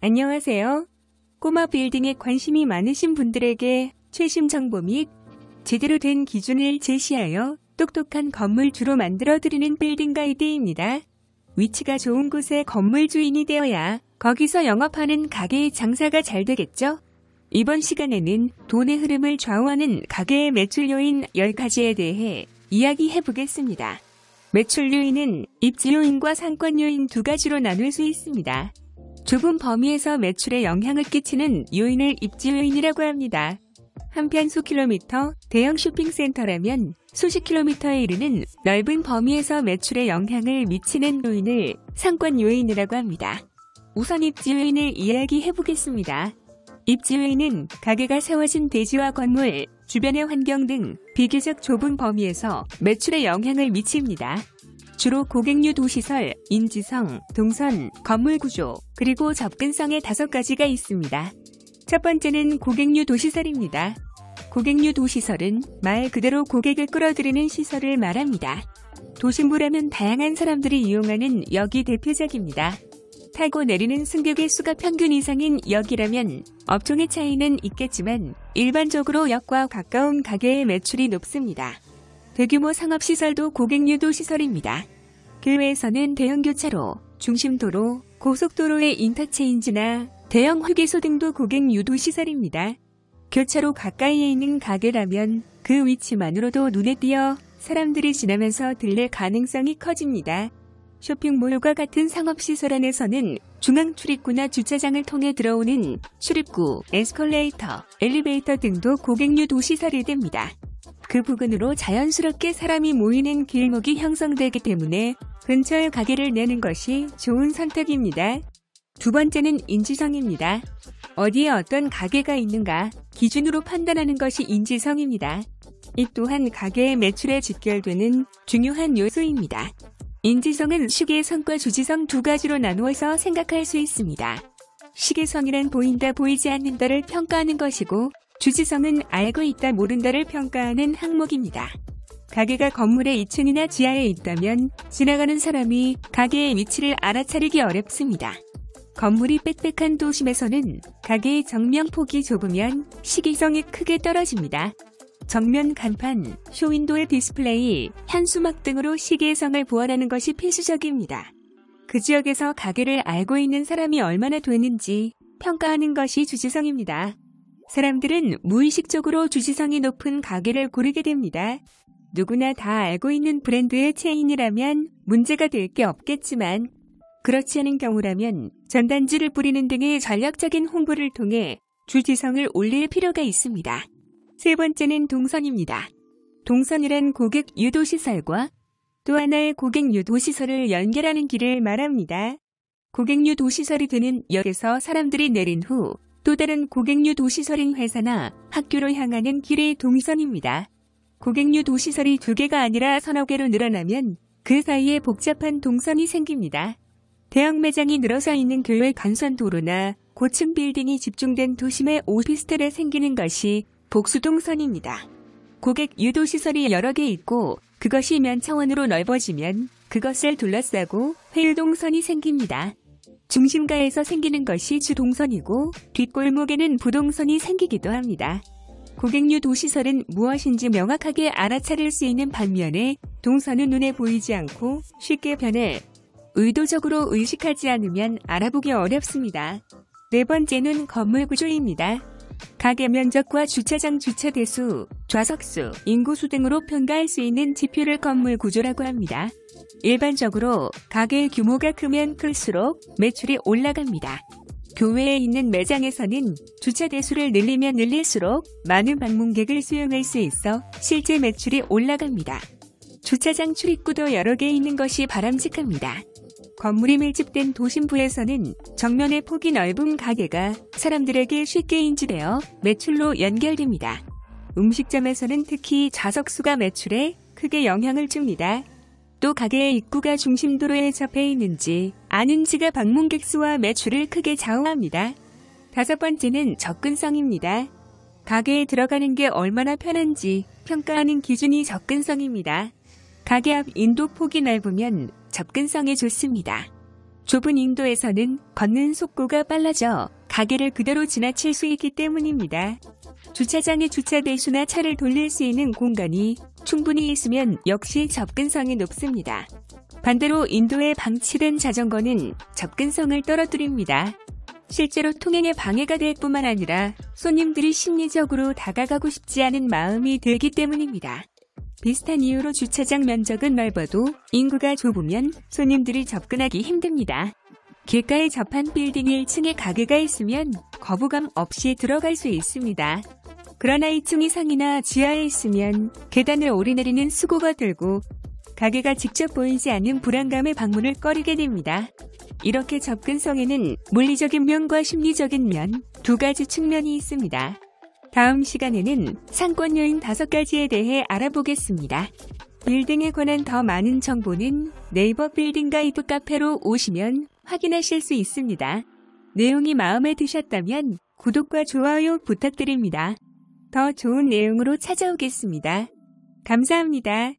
안녕하세요. 꼬마 빌딩에 관심이 많으신 분들에게 최신 정보 및 제대로 된 기준을 제시하여 똑똑한 건물주로 만들어드리는 빌딩 가이드입니다. 위치가 좋은 곳에 건물 주인이 되어야 거기서 영업하는 가게의 장사가 잘 되겠죠? 이번 시간에는 돈의 흐름을 좌우하는 가게의 매출 요인 10가지에 대해 이야기해 보겠습니다. 매출 요인은 입지 요인과 상권 요인 두 가지로 나눌 수 있습니다. 좁은 범위에서 매출에 영향을 끼치는 요인을 입지 요인이라고 합니다. 한편 수킬로미터 대형 쇼핑센터라면 수십 킬로미터에 이르는 넓은 범위에서 매출에 영향을 미치는 요인을 상권 요인이라고 합니다. 우선 입지 요인을 이야기해 보겠습니다. 입지 요인은 가게가 세워진 대지와 건물, 주변의 환경 등 비교적 좁은 범위에서 매출에 영향을 미칩니다. 주로 고객류 도시설, 인지성, 동선, 건물 구조, 그리고 접근성의 5가지가 있습니다. 첫 번째는 고객류 도시설입니다. 고객류 도시설은 말 그대로 고객을 끌어들이는 시설을 말합니다. 도심부라면 다양한 사람들이 이용하는 역이 대표적입니다. 타고 내리는 승객의 수가 평균 이상인 역이라면 업종의 차이는 있겠지만 일반적으로 역과 가까운 가게의 매출이 높습니다. 대규모 상업시설도 고객유도 시설입니다. 그 외에서는 대형 교차로, 중심도로, 고속도로의 인터체인지나 대형 휴게소 등도 고객유도 시설입니다. 교차로 가까이에 있는 가게라면 그 위치만으로도 눈에 띄어 사람들이 지나면서 들릴 가능성이 커집니다. 쇼핑몰과 같은 상업시설 안에서는 중앙 출입구나 주차장을 통해 들어오는 출입구, 에스컬레이터, 엘리베이터 등도 고객유도 시설이 됩니다. 그 부근으로 자연스럽게 사람이 모이는 길목이 형성되기 때문에 근처에 가게를 내는 것이 좋은 선택입니다. 두 번째는 인지성입니다. 어디에 어떤 가게가 있는가 기준으로 판단하는 것이 인지성입니다. 이 또한 가게의 매출에 직결되는 중요한 요소입니다. 인지성은 시계성과 주지성 두 가지로 나누어서 생각할 수 있습니다. 시계성이란 보인다 보이지 않는다를 평가하는 것이고 주지성은 알고 있다 모른다를 평가하는 항목입니다. 가게가 건물의 2층이나 지하에 있다면 지나가는 사람이 가게의 위치를 알아차리기 어렵습니다. 건물이 빽빽한 도심에서는 가게의 정면폭이 좁으면 시계성이 크게 떨어집니다. 정면 간판, 쇼윈도의 디스플레이, 현수막 등으로 시계성을 보완하는 것이 필수적입니다. 그 지역에서 가게를 알고 있는 사람이 얼마나 되는지 평가하는 것이 주지성입니다. 사람들은 무의식적으로 주지성이 높은 가게를 고르게 됩니다. 누구나 다 알고 있는 브랜드의 체인이라면 문제가 될 게 없겠지만 그렇지 않은 경우라면 전단지를 뿌리는 등의 전략적인 홍보를 통해 주지성을 올릴 필요가 있습니다. 세 번째는 동선입니다. 동선이란 고객 유도시설과 또 하나의 고객 유도시설을 연결하는 길을 말합니다. 고객 유도시설이 되는 역에서 사람들이 내린 후 또 다른 고객류 도시설인 회사나 학교로 향하는 길의 동선입니다. 고객류 도시설이 2개가 아니라 서너 개로 늘어나면 그 사이에 복잡한 동선이 생깁니다. 대형 매장이 늘어서 있는 교외 간선도로나 고층 빌딩이 집중된 도심의 오피스텔에 생기는 것이 복수동선입니다. 고객 유도시설이 여러 개 있고 그것이 면차원으로 넓어지면 그것을 둘러싸고 회유동선이 생깁니다. 중심가에서 생기는 것이 주동선이고 뒷골목에는 부동선이 생기기도 합니다. 고객류 도시설은 무엇인지 명확하게 알아차릴 수 있는 반면에 동선은 눈에 보이지 않고 쉽게 변해 의도적으로 의식하지 않으면 알아보기 어렵습니다. 네 번째는 건물 구조입니다. 가게 면적과 주차장 주차 대수, 좌석수, 인구수 등으로 평가할 수 있는 지표를 건물 구조라고 합니다. 일반적으로 가게의 규모가 크면 클수록 매출이 올라갑니다. 교외에 있는 매장에서는 주차 대수를 늘리면 늘릴수록 많은 방문객을 수용할 수 있어 실제 매출이 올라갑니다. 주차장 출입구도 여러 개 있는 것이 바람직합니다. 건물이 밀집된 도심부에서는 정면의 폭이 넓은 가게가 사람들에게 쉽게 인지되어 매출로 연결됩니다. 음식점에서는 특히 좌석수가 매출에 크게 영향을 줍니다. 또 가게의 입구가 중심도로에 접해 있는지 아닌지가 방문객 수와 매출을 크게 좌우합니다. 다섯 번째는 접근성입니다. 가게에 들어가는 게 얼마나 편한지 평가하는 기준이 접근성입니다. 가게 앞 인도폭이 넓으면 접근성이 좋습니다. 좁은 인도에서는 걷는 속도가 빨라져 가게를 그대로 지나칠 수 있기 때문입니다. 주차장에 주차 대수나 차를 돌릴 수 있는 공간이 충분히 있으면 역시 접근성이 높습니다. 반대로 인도에 방치된 자전거는 접근성을 떨어뜨립니다. 실제로 통행에 방해가 될 뿐만 아니라 손님들이 심리적으로 다가가고 싶지 않은 마음이 들기 때문입니다. 비슷한 이유로 주차장 면적은 넓어도 인구가 좁으면 손님들이 접근하기 힘듭니다. 길가에 접한 빌딩 1층에 가게가 있으면 거부감 없이 들어갈 수 있습니다. 그러나 2층 이상이나 지하에 있으면 계단을 오르내리는 수고가 들고 가게가 직접 보이지 않는 불안감에 방문을 꺼리게 됩니다. 이렇게 접근성에는 물리적인 면과 심리적인 면 두 가지 측면이 있습니다. 다음 시간에는 상권 요인 5가지에 대해 알아보겠습니다. 빌딩에 관한 더 많은 정보는 네이버 빌딩 가이드 카페로 오시면 확인하실 수 있습니다. 내용이 마음에 드셨다면 구독과 좋아요 부탁드립니다. 더 좋은 내용으로 찾아오겠습니다. 감사합니다.